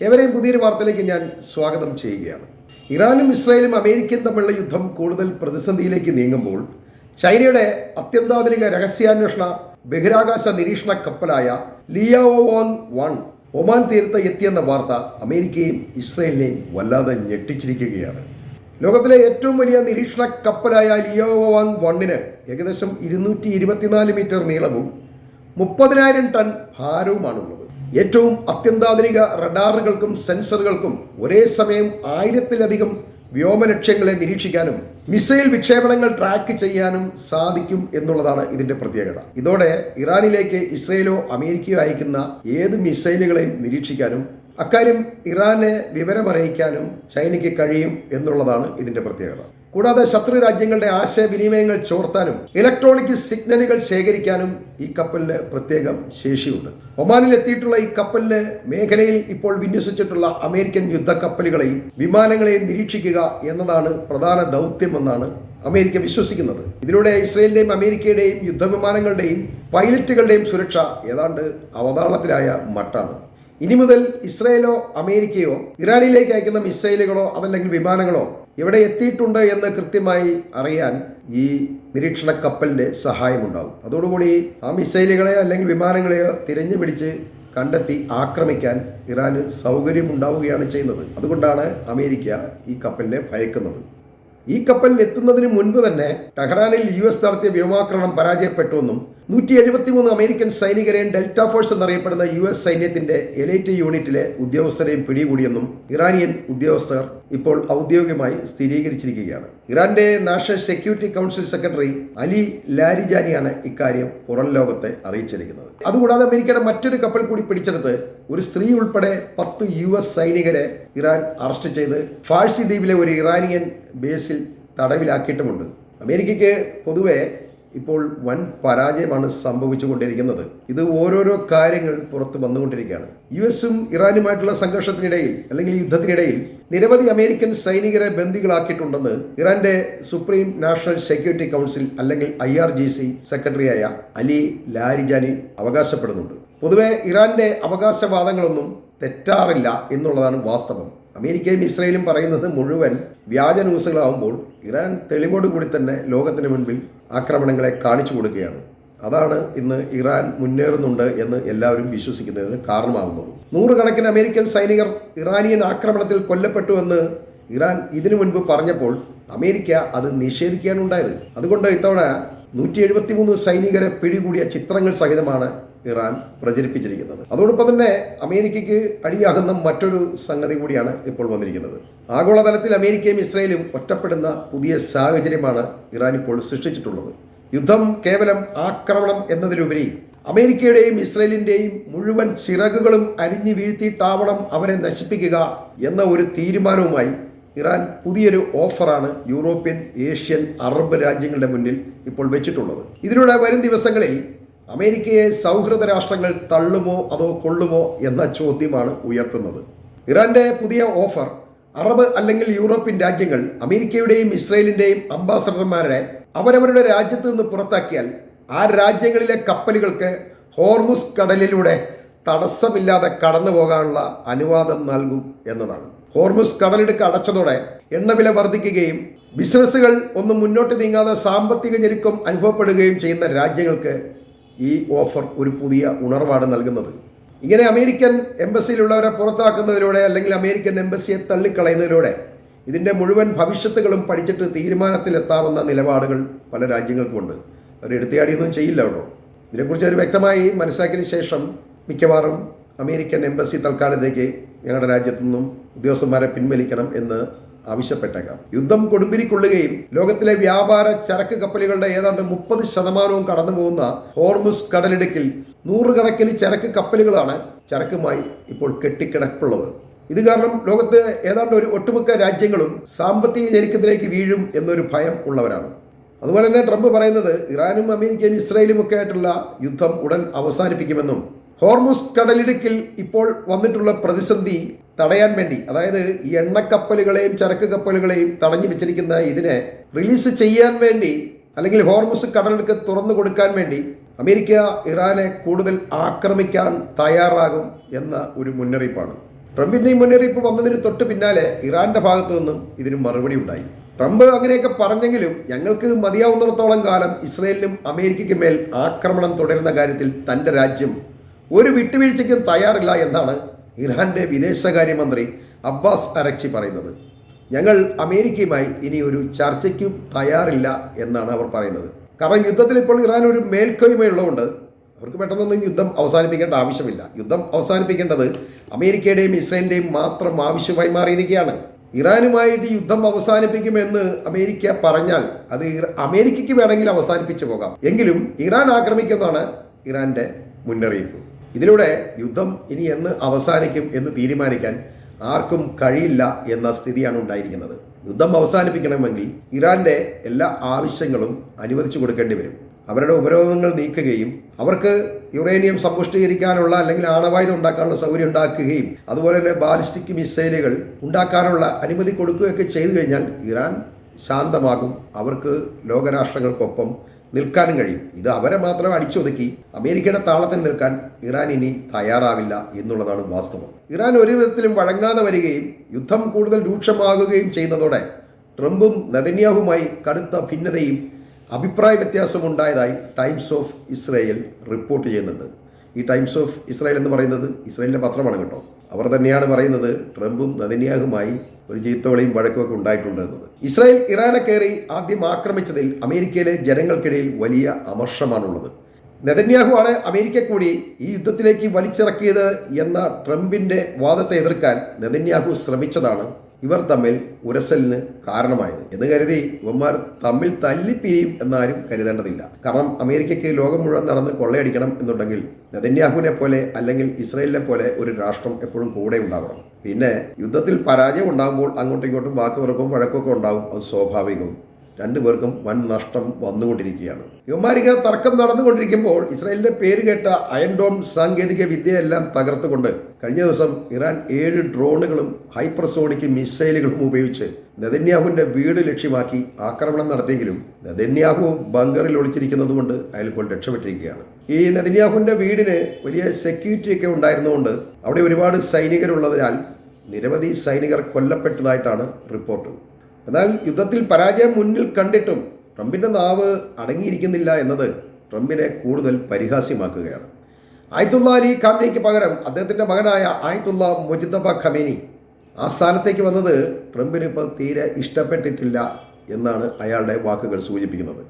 എവരെയും പുതിയൊരു വാർത്തയിലേക്ക് ഞാൻ സ്വാഗതം ചെയ്യുകയാണ്. ഇറാനും ഇസ്രായേലും അമേരിക്കയും തമ്മിലുള്ള യുദ്ധം കൂടുതൽ പ്രതിസന്ധിയിലേക്ക് നീങ്ങുമ്പോൾ ചൈനയുടെ അത്യന്താധുനിക രഹസ്യാന്വേഷണ ബഹിരാകാശ നിരീക്ഷണ കപ്പലായ ലിയാവോങ് 1 ഒമാൻ തീരത്ത് എത്തിയെന്ന വാർത്ത അമേരിക്കയും ഇസ്രായേലിനെയും വല്ലാതെ ഞെട്ടിച്ചിരിക്കുകയാണ്. ലോകത്തിലെ ഏറ്റവും വലിയ നിരീക്ഷണ കപ്പലായ ലിയാവോങ് 1-ന് ഏകദേശം 224 മീറ്റർ നീളവും 30,000 ടൺ ഭാരവുമാണുള്ളത്. ഏറ്റവും അത്യന്താധുനിക റഡാറുകൾക്കും സെൻസറുകൾക്കും ഒരേ സമയം 1000-ലധികം വ്യോമലക്ഷ്യങ്ങളെ നിരീക്ഷിക്കാനും മിസൈൽ വിക്ഷേപണങ്ങൾ ട്രാക്ക് ചെയ്യാനും സാധിക്കും എന്നുള്ളതാണ് ഇതിന്റെ പ്രത്യേകത. ഇതോടെ ഇറാനിലേക്ക് ഇസ്രയേലോ അമേരിക്കയോ അയക്കുന്ന ഏത് മിസൈലുകളെയും നിരീക്ഷിക്കാനും അക്കാര്യം ഇറാനെ വിവരമറിയിക്കാനും ചൈനയ്ക്ക് കഴിയും എന്നുള്ളതാണ് ഇതിന്റെ പ്രത്യേകത. കൂടാതെ ശത്രു രാജ്യങ്ങളുടെ ആശയവിനിമയങ്ങൾ ചോർത്താനും ഇലക്ട്രോണിക് സിഗ്നലുകൾ ശേഖരിക്കാനും ഈ കപ്പലിന് പ്രത്യേകം ശേഷിയുണ്ട്. ഒമാനിൽ എത്തിയിട്ടുള്ള ഈ കപ്പലിന് മേഖലയിൽ ഇപ്പോൾ വിന്യസിച്ചിട്ടുള്ള അമേരിക്കൻ യുദ്ധക്കപ്പലുകളെയും വിമാനങ്ങളെയും നിരീക്ഷിക്കുക എന്നതാണ് പ്രധാന ദൗത്യമെന്നാണ് അമേരിക്ക വിശ്വസിക്കുന്നത്. ഇതിലൂടെ ഇസ്രയേലിന്റെയും അമേരിക്കയുടെയും യുദ്ധവിമാനങ്ങളുടെയും പൈലറ്റുകളുടെയും സുരക്ഷ ഏതാണ്ട് അവതാളത്തിലായ മട്ടാണ്. ഇനി മുതൽ ഇസ്രയേലോ അമേരിക്കയോ ഇറാനിലേക്ക് അയക്കുന്ന മിസൈലുകളോ അതല്ലെങ്കിൽ വിമാനങ്ങളോ എവിടെ എത്തിയിട്ടുണ്ട് എന്ന് കൃത്യമായി അറിയാൻ ഈ നിരീക്ഷണ കപ്പലിന്റെ സഹായമുണ്ടാകും. അതോടുകൂടി ആ മിസൈലുകളെ അല്ലെങ്കിൽ വിമാനങ്ങളെയോ തിരഞ്ഞു പിടിച്ച് കണ്ടെത്തി ആക്രമിക്കാൻ ഇറാന് സൗകര്യമുണ്ടാവുകയാണ് ചെയ്യുന്നത്. അതുകൊണ്ടാണ് അമേരിക്ക ഈ കപ്പലിനെ ഭയക്കുന്നത്. ഈ കപ്പലിൽ എത്തുന്നതിന് മുൻപ് തന്നെ ടെഹ്റാനിൽ US നടത്തിയ വ്യോമാക്രമണം പരാജയപ്പെട്ടുവെന്നും 173 അമേരിക്കൻ സൈനികരെയും ഡെൽറ്റ ഫോഴ്സ് എന്നറിയപ്പെടുന്ന US സൈന്യത്തിന്റെ എലൈറ്റ് യൂണിറ്റിലെ ഉദ്യോഗസ്ഥരെയും പിടികൂടിയെന്നും ഇറാനിയൻ ഉദ്യോഗസ്ഥർ ഇപ്പോൾ ഔദ്യോഗികമായി സ്ഥിരീകരിച്ചിരിക്കുകയാണ്. ഇറാന്റെ national security council secretary Ali ലാരിജാനിയാണ് ഇക്കാര്യം പുറം ലോകത്തെ അറിയിച്ചിരിക്കുന്നത്. അതുകൂടാതെ അമേരിക്കയുടെ മറ്റൊരു കപ്പൽ കൂടി പിടിച്ചെടുത്ത് ഒരു സ്ത്രീ ഉൾപ്പെടെ 10 US സൈനികരെ ഇറാൻ അറസ്റ്റ് ചെയ്ത് ഫാഴ്സി ദ്വീപിലെ ഒരു ഇറാനിയൻ ബേസിൽ തടവിലാക്കിയിട്ടുമുണ്ട്. അമേരിക്കയ്ക്ക് പൊതുവെ ഇപ്പോൾ വൻ പരാജയമാണ് സംഭവിച്ചുകൊണ്ടിരിക്കുന്നത്. ഇത് ഓരോരോ കാര്യങ്ങൾ പുറത്ത് വന്നുകൊണ്ടിരിക്കുകയാണ്. US-ഉം ഇറാനുമായിട്ടുള്ള സംഘർഷത്തിനിടയിൽ അല്ലെങ്കിൽ യുദ്ധത്തിനിടയിൽ നിരവധി അമേരിക്കൻ സൈനികരെ ബന്ദികളാക്കിയിട്ടുണ്ടെന്ന് ഇറാന്റെ സുപ്രീം നാഷണൽ സെക്യൂരിറ്റി കൗൺസിൽ അല്ലെങ്കിൽ IRGC സെക്രട്ടറിയായ അലി ലാരിജാനി അവകാശപ്പെടുന്നുണ്ട്. പൊതുവെ ഇറാന്റെ അവകാശവാദങ്ങളൊന്നും തെറ്റാറില്ല എന്നുള്ളതാണ് വാസ്തവം. അമേരിക്കയും ഇസ്രയേലും പറയുന്നത് മുഴുവൻ വ്യാജ ന്യൂസുകളാവുമ്പോൾ ഇറാൻ തെളിവോടുകൂടി തന്നെ ലോകത്തിന് മുൻപിൽ ആക്രമണങ്ങളെ കാണിച്ചു കൊടുക്കുകയാണ്. അതാണ് ഇന്ന് ഇറാൻ മുന്നേറുന്നുണ്ട് എന്ന് എല്ലാവരും വിശ്വസിക്കുന്നതിന് കാരണമാകുന്നത്. 100 കണക്കിന് അമേരിക്കൻ സൈനികർ ഇറാനിയൻ ആക്രമണത്തിൽ കൊല്ലപ്പെട്ടുവെന്ന് ഇറാൻ ഇതിനു മുൻപ് പറഞ്ഞപ്പോൾ അമേരിക്ക അത് നിഷേധിക്കുകയാണ് ഉണ്ടായത്. അതുകൊണ്ട് ഇത്തവണ 173 സൈനികരെ പിടികൂടിയ ചിത്രങ്ങൾ സഹിതമാണ് ഇറാൻ പ്രചരിപ്പിച്ചിരിക്കുന്നത്. അതോടൊപ്പം തന്നെ അമേരിക്കയ്ക്ക് അടിയാകുന്ന മറ്റൊരു സംഗതി കൂടിയാണ് ഇപ്പോൾ വന്നിരിക്കുന്നത്. ആഗോളതലത്തിൽ അമേരിക്കയും ഇസ്രയേലും ഒറ്റപ്പെടുന്ന പുതിയ സാഹചര്യമാണ് ഇറാൻ ഇപ്പോൾ സൃഷ്ടിച്ചിട്ടുള്ളത്. യുദ്ധം കേവലം ആക്രമണം എന്നതിലുപരി അമേരിക്കയുടെയും ഇസ്രയേലിന്റെയും മുഴുവൻ ചിറകുകളും അരിഞ്ഞു വീഴ്ത്തിയിട്ടാവണം അവരെ നശിപ്പിക്കുക എന്ന ഒരു തീരുമാനവുമായി ഇറാൻ പുതിയൊരു ഓഫറാണ് യൂറോപ്യൻ, ഏഷ്യൻ, അറബ് രാജ്യങ്ങളുടെ മുന്നിൽ ഇപ്പോൾ വെച്ചിട്ടുള്ളത്. ഇതിലൂടെ വരും ദിവസങ്ങളിൽ അമേരിക്കയെ സൗഹൃദ രാഷ്ട്രങ്ങൾ തള്ളുമോ അതോ കൊള്ളുമോ എന്ന ചോദ്യമാണ് ഉയർത്തുന്നത്. ഇറാന്റെ പുതിയ ഓഫർ അറബ് അല്ലെങ്കിൽ യൂറോപ്യൻ രാജ്യങ്ങൾ അമേരിക്കയുടെയും ഇസ്രയേലിന്റെയും അംബാസഡർമാരെ അവരവരുടെ രാജ്യത്ത് നിന്ന് പുറത്താക്കിയാൽ ആ രാജ്യങ്ങളിലെ കപ്പലുകൾക്ക് ഹോർമുസ് കടലിലൂടെ തടസ്സമില്ലാതെ കടന്നു പോകാനുള്ള അനുവാദം നൽകും എന്നതാണ്. ഹോർമുസ് കടലിടുക്ക് അടച്ചതോടെ എണ്ണവില വർദ്ധിക്കുകയും ബിസിനസ്സുകൾ ഒന്നും മുന്നോട്ട് നീങ്ങാതെ സാമ്പത്തിക ഞെരുക്കം അനുഭവപ്പെടുകയും ചെയ്യുന്ന രാജ്യങ്ങൾക്ക് ഈ ഓഫർ ഒരു പുതിയ ഉണർവാണ് നൽകുന്നത്. ഇങ്ങനെ അമേരിക്കൻ എംബസിയിലുള്ളവരെ പുറത്താക്കുന്നതിലൂടെ അല്ലെങ്കിൽ അമേരിക്കൻ എംബസിയെ തള്ളിക്കളയുന്നതിലൂടെ ഇതിൻ്റെ മുഴുവൻ ഭവിഷ്യത്തുകളും പഠിച്ചിട്ട് തീരുമാനത്തിലെത്താവുന്ന നിലപാടുകൾ പല രാജ്യങ്ങൾക്കുമുണ്ട്. അവർ എടുത്തിയാടിയൊന്നും ചെയ്യില്ല കേട്ടോ. ഇതിനെക്കുറിച്ച് അവർ വ്യക്തമായി മനസ്സിലാക്കിയതിന് ശേഷം മിക്കവാറും അമേരിക്കൻ എംബസി തൽക്കാലത്തേക്ക് ഞങ്ങളുടെ രാജ്യത്തു നിന്നും ഉദ്യോഗസ്ഥന്മാരെ പിൻവലിക്കണം എന്ന് ആവശ്യപ്പെട്ടേക്കാം. യുദ്ധം കൊടുമ്പിരിക്കൊള്ളുകയും ലോകത്തിലെ വ്യാപാര ചരക്ക് കപ്പലുകളുടെ ഏതാണ്ട് 30% കടന്നു പോകുന്ന ഹോർമുസ് കടലിടുക്കിൽ 100 കണക്കിന് ചരക്ക് കപ്പലുകളാണ് ചരക്കുമായി ഇപ്പോൾ കെട്ടിക്കിടപ്പുള്ളത്. ഇത് കാരണം ലോകത്ത് ഏതാണ്ട് ഒരു ഒട്ടുമിക്ക രാജ്യങ്ങളും സാമ്പത്തിക ഞെരുക്കത്തിലേക്ക് വീഴും എന്നൊരു ഭയം ഉള്ളവരാണ്. അതുപോലെ തന്നെ ട്രംപ് പറയുന്നത് ഇറാനും അമേരിക്കയും ഇസ്രായേലും ഒക്കെ ആയിട്ടുള്ള യുദ്ധം ഉടൻ അവസാനിപ്പിക്കുമെന്നും ഹോർമുസ് കടലിടുക്കിൽ ഇപ്പോൾ വന്നിട്ടുള്ള പ്രതിസന്ധി തടയാൻ വേണ്ടി, അതായത് ഈ എണ്ണക്കപ്പലുകളെയും ചരക്ക് കപ്പലുകളെയും തടഞ്ഞു വെച്ചിരിക്കുന്ന ഇതിനെ റിലീസ് ചെയ്യാൻ വേണ്ടി അല്ലെങ്കിൽ ഹോർമുസ് കടലിടുക്ക് തുറന്നു കൊടുക്കാൻ വേണ്ടി അമേരിക്ക ഇറാനെ കൂടുതൽ ആക്രമിക്കാൻ തയ്യാറാകും എന്ന ഒരു മുന്നറിയിപ്പാണ്. ട്രംപിൻ്റെ ഈ മുന്നറിയിപ്പ് വന്നതിന് തൊട്ട് പിന്നാലെ ഇറാന്റെ ഭാഗത്തു നിന്നും ഇതിന് മറുപടി ഉണ്ടായി. ട്രംപ് അങ്ങനെയൊക്കെ പറഞ്ഞെങ്കിലും ഞങ്ങൾക്ക് മതിയാവുന്നിടത്തോളം കാലം ഇസ്രയേലിനും അമേരിക്കയ്ക്ക് മേൽ ആക്രമണം തുടരുന്ന കാര്യത്തിൽ തൻ്റെ രാജ്യം ഒരു വിട്ടുവീഴ്ചയ്ക്കും തയ്യാറില്ല എന്നാണ് ഇറാന്റെ വിദേശകാര്യമന്ത്രി അബ്ബാസ് അരക്ചി പറയുന്നത്. ഞങ്ങൾ അമേരിക്കയുമായി ഇനി ഒരു ചർച്ചയ്ക്കും തയ്യാറില്ല എന്നാണ് അവർ പറയുന്നത്. കാരണം യുദ്ധത്തിൽ ഇപ്പോൾ ഇറാൻ ഒരു മേൽക്കോയ്മയുള്ളതുകൊണ്ട് അവർക്ക് പെട്ടെന്നൊന്നും യുദ്ധം അവസാനിപ്പിക്കേണ്ട ആവശ്യമില്ല. യുദ്ധം അവസാനിപ്പിക്കേണ്ടത് അമേരിക്കയുടെയും ഇസ്രയേലിൻ്റെയും മാത്രം ആവശ്യമായി മാറിയിരിക്കുകയാണ്. ഇറാനുമായിട്ട് യുദ്ധം അവസാനിപ്പിക്കുമെന്ന് അമേരിക്ക പറഞ്ഞാൽ അത് അമേരിക്കയ്ക്ക് വേണമെങ്കിൽ അവസാനിപ്പിച്ചു പോകാം, എങ്കിലും ഇറാൻ ആക്രമിക്കുന്നതാണ് ഇറാന്റെ മുന്നറിയിപ്പ്. ഇതിലൂടെ യുദ്ധം ഇനി എന്ന് അവസാനിക്കും എന്ന് തീരുമാനിക്കാൻ ആർക്കും കഴിയില്ല എന്ന സ്ഥിതിയാണ് ഉണ്ടായിരിക്കുന്നത്. യുദ്ധം അവസാനിപ്പിക്കണമെങ്കിൽ ഇറാന്റെ എല്ലാ ആവശ്യങ്ങളും അനുവദിച്ചു കൊടുക്കേണ്ടി വരും. അവരുടെ ഉപരോധങ്ങൾ നീക്കുകയും അവർക്ക് യുറേനിയം സമ്പുഷ്ടീകരിക്കാനുള്ള അല്ലെങ്കിൽ ആണവായുധം ഉണ്ടാക്കാനുള്ള സൗകര്യം ഉണ്ടാക്കുകയും അതുപോലെ തന്നെ ബാലിസ്റ്റിക് മിസൈലുകൾ ഉണ്ടാക്കാനുള്ള അനുമതി കൊടുക്കുകയൊക്കെ ചെയ്തു കഴിഞ്ഞാൽ ഇറാൻ ശാന്തമാകും. അവർക്ക് ലോകരാഷ്ട്രങ്ങൾക്കൊപ്പം നിൽക്കാനും കഴിയും. ഇത് അവരെ മാത്രം അടിച്ചൊതുക്കി അമേരിക്കയുടെ താളത്തിൽ നിൽക്കാൻ ഇറാൻ ഇനി തയ്യാറാവില്ല എന്നുള്ളതാണ് വാസ്തവം. ഇറാൻ ഒരു വിധത്തിലും വഴങ്ങാതെ വരികയും യുദ്ധം കൂടുതൽ രൂക്ഷമാകുകയും ചെയ്യുന്നതോടെ ട്രംപും നെതന്യാഹുമായി കടുത്ത ഭിന്നതയും അഭിപ്രായ വ്യത്യാസം ഉണ്ടായതായി ടൈംസ് ഓഫ് ഇസ്രയേൽ റിപ്പോർട്ട് ചെയ്യുന്നുണ്ട്. ഈ ടൈംസ് ഓഫ് ഇസ്രയേൽ എന്ന് പറയുന്നത് ഇസ്രയേലിൻ്റെ പത്രമാണ് കേട്ടോ. അവർ തന്നെയാണ് പറയുന്നത് ട്രംപും നെതന്യാഹുമായി ഒരു ചീത്തവളിയും വഴക്കുമൊക്കെ ഉണ്ടായിട്ടുണ്ട് എന്നത്. ഇസ്രായേൽ ഇറാനെ കയറി ആദ്യം ആക്രമിച്ചതിൽ അമേരിക്കയിലെ ജനങ്ങൾക്കിടയിൽ വലിയ അമർഷമാണുള്ളത്. നെതന്യാഹു ആണ് അമേരിക്ക കൂടി ഈ യുദ്ധത്തിലേക്ക് വലിച്ചിറക്കിയത് എന്ന ട്രംപിൻ്റെ വാദത്തെ എതിർക്കാൻ നെതന്യാഹു ശ്രമിച്ചതാണ് ഇവർ തമ്മിൽ ഉരസലിന് കാരണമായത് എന്ന് കരുതി ഇവന്മാർ തമ്മിൽ തല്ലിപ്പിരിയും എന്നാരും കരുതേണ്ടതില്ല. കാരണം അമേരിക്കയ്ക്ക് ലോകം മുഴുവൻ നടന്ന് കൊള്ളയടിക്കണം എന്നുണ്ടെങ്കിൽ നെതന്യാഹുവിനെ പോലെ അല്ലെങ്കിൽ ഇസ്രയേലിനെ പോലെ ഒരു രാഷ്ട്രം എപ്പോഴും കൂടെ ഉണ്ടാവണം. പിന്നെ യുദ്ധത്തിൽ പരാജയം ഉണ്ടാകുമ്പോൾ അങ്ങോട്ടും ഇങ്ങോട്ടും വാക്ക് തുറക്കും വഴക്കൊക്കെ ഉണ്ടാവും, അത് സ്വാഭാവികവും. രണ്ടുപേർക്കും വൻ നഷ്ടം വന്നുകൊണ്ടിരിക്കുകയാണ്. ഇവന്മാരിങ്ങനെ തർക്കം നടന്നുകൊണ്ടിരിക്കുമ്പോൾ ഇസ്രായേലിന്റെ പേര് കേട്ട അയൺ ഡോം സാങ്കേതിക വിദ്യയെല്ലാം തകർത്തുകൊണ്ട് കഴിഞ്ഞ ദിവസം ഇറാൻ 7 ഡ്രോണുകളും ഹൈപ്പർസോണിക് മിസൈലുകളും ഉപയോഗിച്ച് നെതന്യാഹുവിന്റെ വീട് ലക്ഷ്യമാക്കി ആക്രമണം നടത്തിയെങ്കിലും നെതന്യാഹു ബങ്കറിൽ ഒളിച്ചിരിക്കുന്നത് കൊണ്ട് അയാൾ ഇപ്പോൾ രക്ഷപ്പെട്ടിരിക്കുകയാണ്. ഈ നെതന്യാഹുവിന്റെ വീടിന് വലിയ സെക്യൂരിറ്റി ഒക്കെ ഉണ്ടായിരുന്നുകൊണ്ട് അവിടെ ഒരുപാട് സൈനികരുള്ളതിനാൽ നിരവധി സൈനികർ കൊല്ലപ്പെട്ടതായിട്ടാണ് റിപ്പോർട്ട്. എന്നാൽ യുദ്ധത്തിൽ പരാജയം മുന്നിൽ കണ്ടിട്ടും ട്രംപിൻ്റെ നാവ് അടങ്ങിയിരിക്കുന്നില്ല എന്നത് ട്രംപിനെ കൂടുതൽ പരിഹാസ്യമാക്കുകയാണ്. ആയത്തുള്ള അലി ഖാംനയ്ക്ക് പകരം അദ്ദേഹത്തിൻ്റെ മകനായ ആയത്തുള്ള മുജ്തബ ഖമേനി ആ സ്ഥാനത്തേക്ക് വന്നത് ട്രംപിന് ഇപ്പോൾ തീരെ ഇഷ്ടപ്പെട്ടിട്ടില്ല എന്നാണ് അയാളുടെ വാക്കുകൾ സൂചിപ്പിക്കുന്നത്.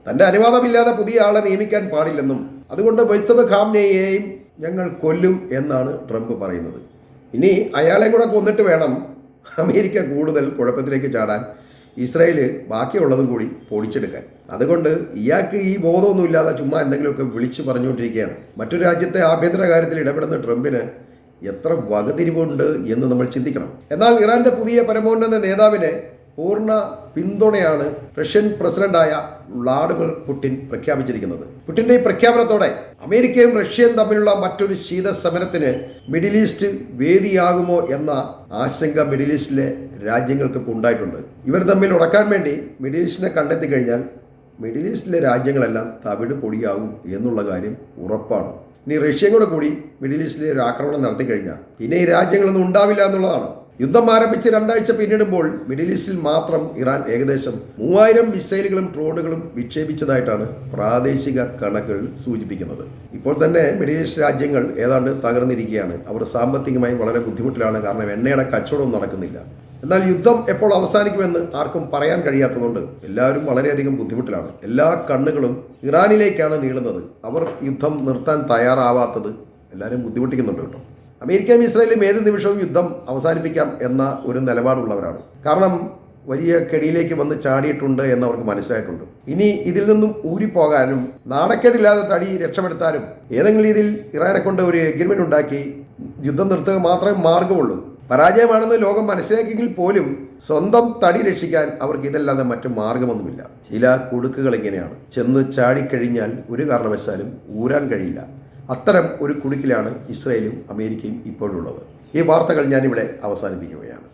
തൻ്റെ അനുവാദമില്ലാതെ പുതിയ ആളെ നിയമിക്കാൻ പാടില്ലെന്നും അതുകൊണ്ട് മുജ്തബ ഖാംനയെയും ഞങ്ങൾ കൊല്ലും എന്നാണ് ട്രംപ് പറയുന്നത്. ഇനി അയാളെ കൂടെ കൊന്നിട്ട് വേണം അമേരിക്ക കൂടുതൽ കുഴപ്പത്തിലേക്ക് ചാടാൻ, ഇസ്രായേൽ ബാക്കിയുള്ളതും കൂടി പൊടിച്ചെടുക്കാൻ. അതുകൊണ്ട് ഇയാൾക്ക് ഈ ബോധമൊന്നുമില്ലാതെ ചുമ്മാ എന്തെങ്കിലുമൊക്കെ വിളിച്ചു പറഞ്ഞുകൊണ്ടിരിക്കുകയാണ്. മറ്റൊരു രാജ്യത്തെ ആഭ്യന്തര കാര്യത്തിൽ ഇടപെടുന്ന ട്രംപിന് എത്ര വകതിരിവുണ്ട് എന്ന് നമ്മൾ ചിന്തിക്കണം. എന്നാൽ ഇറാന്റെ പുതിയ പരമോന്നത നേതാവിന് പൂർണ്ണ പിന്തുണയാണ് റഷ്യൻ പ്രസിഡന്റായ വ്ളാഡിമിർ പുടിൻ പ്രഖ്യാപിച്ചിരിക്കുന്നത്. പുടിന്റെ ഈ പ്രഖ്യാപനത്തോടെ അമേരിക്കയും റഷ്യയും തമ്മിലുള്ള മറ്റൊരു ശീതസമരത്തിന് മിഡിൽ ഈസ്റ്റ് വേദിയാകുമോ എന്ന ആശങ്ക മിഡിൽ ഈസ്റ്റിലെ രാജ്യങ്ങൾക്ക് ഉണ്ടായിട്ടുണ്ട്. ഇവർ തമ്മിൽ ഉടക്കാൻ വേണ്ടി മിഡിൽ ഈസ്റ്റിനെ കണ്ടെത്തി കഴിഞ്ഞാൽ മിഡിൽ ഈസ്റ്റിലെ രാജ്യങ്ങളെല്ലാം തവിട് പൊടിയാകും എന്നുള്ള കാര്യം ഉറപ്പാണ്. ഇനി റഷ്യയും കൂടി മിഡിൽ ഈസ്റ്റിലെ ഒരു ആക്രമണം നടത്തി കഴിഞ്ഞാൽ പിന്നെ ഈ രാജ്യങ്ങളൊന്നും ഉണ്ടാവില്ല എന്നുള്ളതാണ്. യുദ്ധം ആരംഭിച്ച് 2 ആഴ്ച പിന്നിടുമ്പോൾ മിഡിൽ ഈസ്റ്റിൽ മാത്രം ഇറാൻ ഏകദേശം 3000 മിസൈലുകളും ഡ്രോണുകളും വിക്ഷേപിച്ചതായിട്ടാണ് പ്രാദേശിക കണക്കുകൾ സൂചിപ്പിക്കുന്നത്. ഇപ്പോൾ തന്നെ മിഡിൽ ഈസ്റ്റ് രാജ്യങ്ങൾ ഏതാണ്ട് തകർന്നിരിക്കുകയാണ്. അവർ സാമ്പത്തികമായി വളരെ ബുദ്ധിമുട്ടിലാണ്. കാരണം എണ്ണയുടെ കച്ചവടവും നടക്കുന്നില്ല. എന്നാൽ യുദ്ധം എപ്പോൾ അവസാനിക്കുമെന്ന് ആർക്കും പറയാൻ കഴിയാത്തതുകൊണ്ട് എല്ലാവരും വളരെയധികം ബുദ്ധിമുട്ടിലാണ്. എല്ലാ കണ്ണുകളും ഇറാനിലേക്കാണ് നീളുന്നത്. അവർ യുദ്ധം നിർത്താൻ തയ്യാറാവാത്തത് എല്ലാവരും ബുദ്ധിമുട്ടിക്കുന്നുണ്ട് കേട്ടോ. അമേരിക്കയും ഇസ്രായേലും ഏത് നിമിഷവും യുദ്ധം അവസാനിപ്പിക്കാം എന്ന ഒരു നിലപാടുള്ളവരാണ്. കാരണം വലിയ കെടിയിലേക്ക് വന്ന് ചാടിയിട്ടുണ്ട് എന്ന് അവർക്ക് മനസ്സിലായിട്ടുണ്ട്. ഇനി ഇതിൽ നിന്നും ഊരിപ്പോകാനും നാണക്കേടില്ലാതെ തടി രക്ഷപ്പെടുത്താനും ഏതെങ്കിലും രീതിയിൽ ഇറാനെ കൊണ്ട് ഒരു എഗ്രിമെന്റ് ഉണ്ടാക്കി യുദ്ധം നിർത്തുക മാത്രമേ മാർഗമുള്ളൂ. പരാജയമാണെന്ന് ലോകം മനസ്സിലാക്കിയെങ്കിൽ പോലും സ്വന്തം തടി രക്ഷിക്കാൻ അവർക്ക് ഇതല്ലാതെ മറ്റു മാർഗമൊന്നുമില്ല. ചില കുടുക്കുകൾ ഇങ്ങനെയാണ്. ചെന്ന് ചാടിക്കഴിഞ്ഞാൽ ഒരു കാരണവശാലും ഊരാൻ കഴിയില്ല. അത്തരം ഒരു കുടുക്കിലാണ് ഇസ്രായേലും അമേരിക്കയും ഇപ്പോഴുള്ളത്. ഈ വാർത്തകൾ ഞാനിവിടെ അവസാനിപ്പിക്കുകയാണ്.